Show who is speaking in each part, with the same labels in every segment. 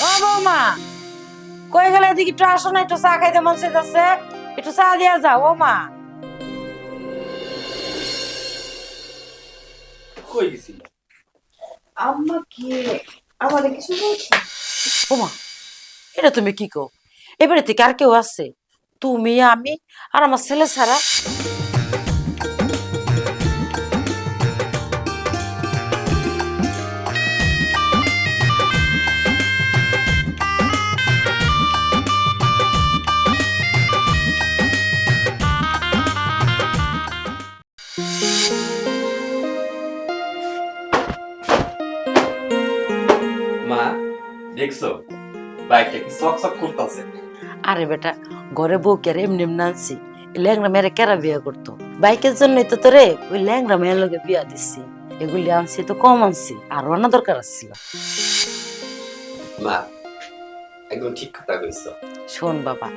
Speaker 1: ও বৌমা, কই গেলে? এদিকে একটু আসো না, একটু চা খাইতে মন চাইতেছে, একটু চা দিয়া যাও। ও মা,
Speaker 2: কই গেছিল?
Speaker 3: আম্মা কি আমারে কিছু বলছে?
Speaker 1: ওমা, এটা তুমি কি কো? এবারে থেকে আর কেউ আছে? তুমি, আমি আর আমার ছেলে ছাড়া?
Speaker 2: মা, দেখছো বাইকটা কি চকচক করতেছে?
Speaker 1: আরে বেটা, ঘরে বউ কে এমনি এমনি আনছি? ল্যাংরা মেয়েরা কেরা বিয়ে করতো? বাইকের জন্যই তো তোরে ওই ল্যাংরা মেয়ের লোকে বিয়া দিচ্ছি। এগুলি আনছি তো কম আনছি, আরো আনা দরকার ছিল।
Speaker 2: মা, একদম ঠিক কথা কইছো।
Speaker 1: শোন বাবা,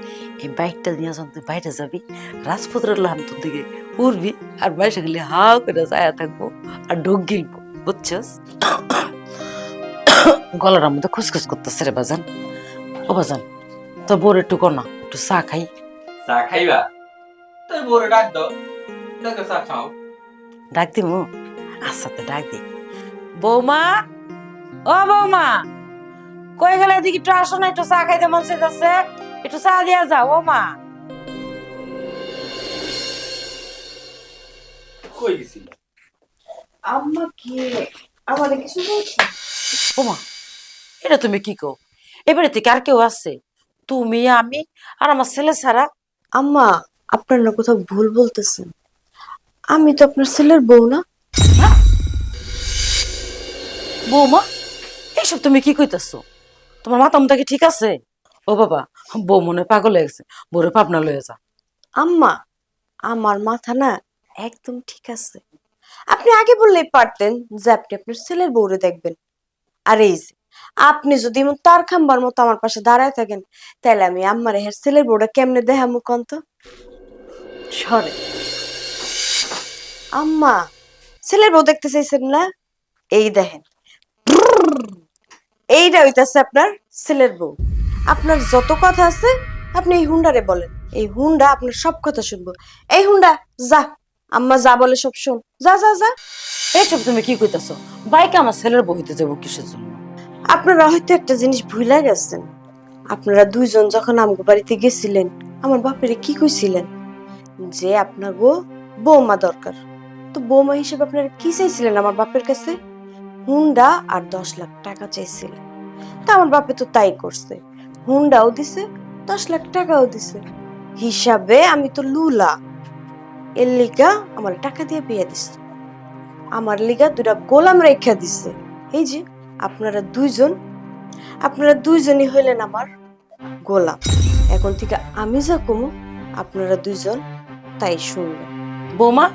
Speaker 1: এই বাইকটা নিয়ে যখন তুই বাইরে যাবি, রাজপুত্রের লাম তোর দিকে উড়বি, আর বাইসে গেলে হা করে ছায়া থাকবো আর ঢোক গিলবো, বুঝছস? গলার মধ্যে খুসখুস করতেছে রে বাজান। ও বাজান, তোর বোর একটু কর না, একটু চা খাই।
Speaker 2: চা খাইবা? তুই বড় ডাক দাও, দেখো চা খাও।
Speaker 1: ডাক দিমু? আচ্ছা, তো ডাক দি। বৌমা, ও বৌমা, কই গেলে? এদিকে একটু আসো না, একটু চা খাইতে মন চাইতেছে, একটু চা দিয়া যাও। ও মা,
Speaker 2: কই গেছিল?
Speaker 3: আম্মা কি আমারে কিছু বলছে?
Speaker 1: ওমা, এটা তুমি কি কো? এবারে থেকে আর কেউ আছে? তুমি, আমি আর আমার ছেলে ছাড়া?
Speaker 3: আম্মা, আপনার না কোথাও ভুল বলতেছেন। আমি তো আপনার ছেলের বউ না।
Speaker 1: হ্যাঁ? বৌমা, এইসব তুমি কি কইতাছো? তোমার মাথা মুথা কি ঠিক আছে? ও বাবা, বউ মনে হয় পাগল হয়ে গেছে, বউরে পাবনা লয়ে যা।
Speaker 3: আম্মা, আমার মাথা না একদম ঠিক আছে। আপনি আগে বললেই পারতেন যে আপনি আপনার ছেলের বউরে দেখবেন। আর এই যে আপনি যদি এমন তার খাম্বার মতো আমার পাশে দাঁড়ায় থাকেন, তাহলে আমি আম্মার হের ছেলের বউটা কেমনে দেখামু কন্ত? সরে আম্মা, ছেলের বউ দেখতে চাইছেন না? এই দেখেন, এইটা হইতাছে আপনার ছেলের বউ। আপনার যত কথা আছে আপনি এই হুন্ডারে বলেন, এই হুন্ডা আপনার সব কথা শুনবো। এই হুন্ডা, যা, আম্মা যা বলে সব শোন, যা যা যা।
Speaker 1: এইসব তুমি কি কইতাছো? বাইকে আমার ছেলের বউ হইতে যাবো কিসের জন্য?
Speaker 3: আপনারা হয়তো একটা জিনিস ভুলে গেছেন। আপনারা দুইজন যখন আমগো বাড়িতে গেছিলেন, আমার বাপেরে কি কইছিলেন? যে আপনার বৌমা দরকার। তো বৌমা হিসেবে আপনারা কি চাইছিলেন আমার বাপের কাছে? হুন্ডা আর 10 লাখ টাকা চাইছিলেন। তা আমার বাপে তো তাই করছে, হুন্ডাও দিছে, 10 লাখ টাকাও দিছে। হিসাবে আমি তো লুলা। এর লিগা আমার টাকা দিয়ে বিয়ে দিছে, আমার লিগা দুটা গোলাম রেখা দিছে। এই যে আপনারা দুইজন, আপনারা দুইজনই হইলেন আমার গোলাম। এখন থেকে আমি যা কমু আপনারা দুইজন তাই শুনবেন।
Speaker 1: বৌমা,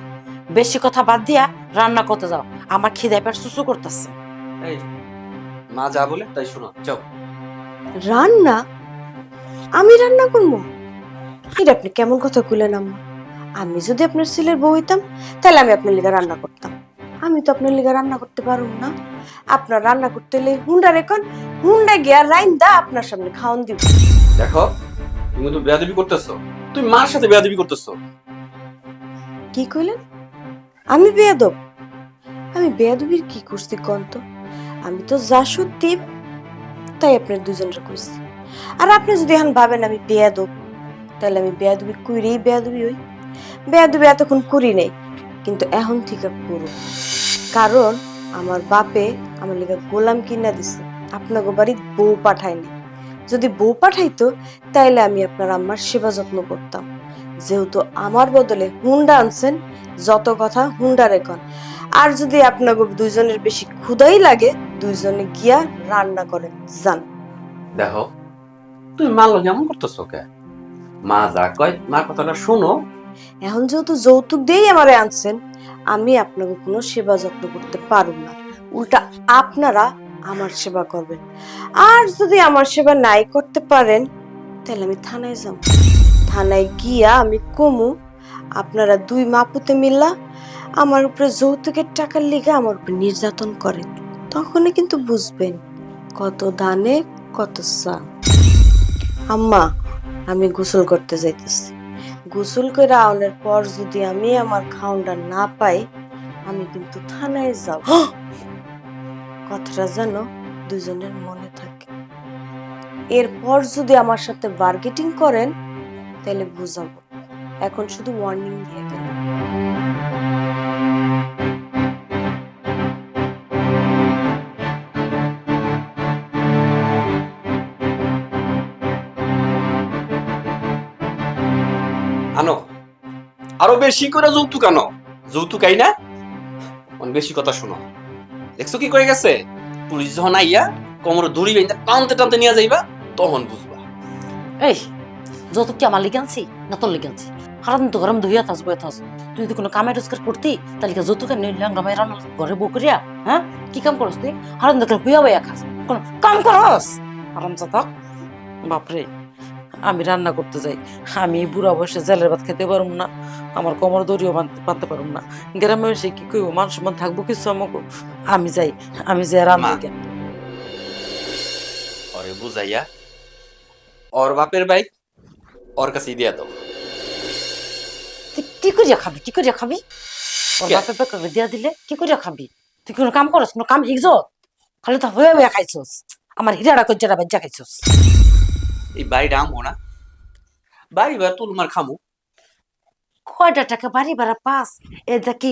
Speaker 1: বেশি কথা বাদ দিয়া রান্না করতে যাও, আমার খিদে পেট চুচু করতেছে।
Speaker 2: এই, মা যা বলে তাই শোনো, যাও।
Speaker 3: রান্না? আমি রান্না করবো? এটা আপনি কেমন কথা কইলেন আম্মা? আমি যদি আপনার ছেলের বউ হইতাম, তাহলে আমি আপনার লিগা রান্না করতাম। আমি তো আপনার লিগা রান্না করতে পারবো না। আপনার রান্না করতে হলে হুন্ডা রেখন, হুন্ডা গিয়া রাইন্দা আপনার সামনে খাওয়ান দিব।
Speaker 2: দেখো, তুমি তো বেয়াদবি করতেছো, তুমি মার সাথে বেয়াদবি করতেছো।
Speaker 3: কি কইলেন? আমি বেয়াদব? আমি বেয়াদবির কি করছি কোন তো? আমি তো যা সত্যি তাই আপনার দুজনের কইছি। আর আপনি যদি এখন ভাবেন আমি বেয়াদব, তাহলে আমি বেয়াদবি কইরেই বেয়াদবি হই। বেয়াদবি এতক্ষণ করি নাই, কিন্তু এখন থেকে করব। কারণ আমার বাপে আমার লিগা গোলাম কিনা দিছে, আপনাকে বাড়ি বউ পাঠায়নি। যদি বউ পাঠাইতো তাইলে আমি আপনার আম্মার সেবা যত্ন করতাম। যেহেতু আমার বদলে হুন্ডা আনছেন, যত কথা হুন্ডা রেখন। আর যদি আপনাকে দুইজনের বেশি ক্ষুধাই লাগে, দুইজনে গিয়া রান্না করেন যান।
Speaker 2: দেখো, তুমি মার লগে এমন করতেছো কে? মা যা কয় মার কথাটা শোনো।
Speaker 3: এখন যেহেতু যৌতুক দিয়েই আমারে আনছেন, আমি আপনাকে কোনো সেবা যত্ন করতে পারব না। উল্টা আপনারা আমার সেবা করবেন। আর যদি আমার সেবা নাই করতে পারেন, তাহলে আমি থানায় যাব। থানায় গিয়া আমি কমু আপনারা দুই মাপুতে মিল্লা আমার উপরে যৌতুকের টাকার লিগে আমার উপর নির্যাতন করেন। তখনই কিন্তু বুঝবেন কত ধানে কত চা। আম্মা, আমি গোসল করতে যাইতেছি। গোসল করে আওনের পর যদি আমি আমার খাউনটা না পাই, আমি কিন্তু থানায় যাব। কথাটা যেন দুজনের মনে থাকে। এরপর যদি আমার সাথে বার্গেটিং করেন তাহলে বুঝাবো। এখন শুধু ওয়ার্নিং দিয়ে গেলাম।
Speaker 2: আনো, আরো বেশি করে যৌতুক আনো। যৌতুক আই না, অনেক বেশি কথা শোনো। দেখছো কি করে গেছে? পুলিশ যখন আইয়া কোমরে দড়ি বেঁধে টানতে টানতে নিয়ে যাইবা, তখন বুঝবা।
Speaker 1: এই যত কি আমার লিগে আনছি না তোর লিগে আনছি? হারাম তো গরম ধুইয়া থাস বয়ে থাস। তুই যদি কোনো কামে রোজগার করতি তাহলে কি যত কেন ল্যাংরা ভাই রান্না ঘরে বউ করিয়া, হ্যাঁ কি কাম করস তুই? হারাম দেখলে হুইয়া বইয়া খাস, কোনো কাম করস? হারাম চাতা। বাপরে, আমি রান্না করতে যাই, আমি এই বুড়া বয়সে জেলের ভাত খেতে পারুম না, আমার কোমর দড়িও বাঁধতে পারুম না। গ্রামে এসে কি কইব, মান সম্মান থাকবো কিছু আমাকে? আমি যাই, আমি যাই রান্না।
Speaker 2: মা। ওরে বুঝাইয়া ওর বাপের বাইক ওর কাছে দিয়া দাও।
Speaker 1: তুই কি করিয়া খাবি, কি করিয়া খাবি? ওর
Speaker 2: কে?
Speaker 1: বাপের পেকে দিয়া দিলে কি করিয়া খাবি? তুই কোনো কাম করস, কোনো কাম শিখছ? খালি তো হয়ে হয়ে খাইছস, আমার হিরাটা কজ্জাটা বাজ্জা খাইছস।
Speaker 2: এই বাড়িটা আমো না, বাড়ি বা তুল মার খামু।
Speaker 1: কয়টা টাকা বাড়ি ভাড়া পাস? এ দেখি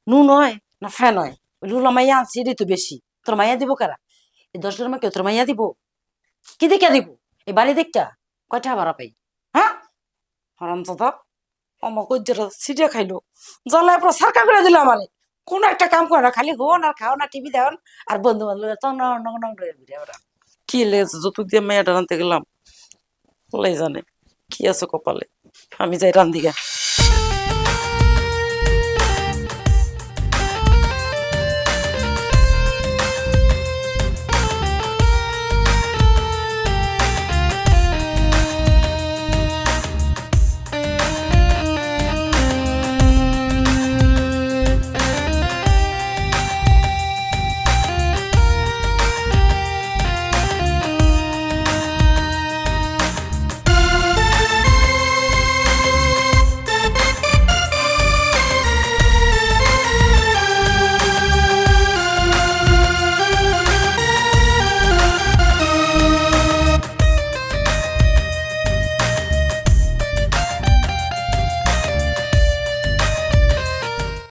Speaker 1: নুন হয় না ফ্যান হয়? ওই লুলা মাইয়া আনছি এটাই তো বেশি। তোর মাইয়া দিব কারা? এই 10 গ্রামে কেউ তোর মাইয়া দিব? কি দেখা দিব? এই বাড়ি দেখা কয়টা ভাড়া পাই? হ্যাঁ হারাম দাদা, আমার কজ্জাটা ছিটিয়া খাইলো, জ্বালায় পুরো সারকা করে দিল আমারে। কোন একটা কাম করে না, খালি হন আর খাও না, টিভি দেন আর বন্ধু বান্ধব কি লেজ যত দিয়ে মেয়েটা রানতে গেলাম, লাই জানে কি আছে কপালে। আমি যাই রান্দিগা।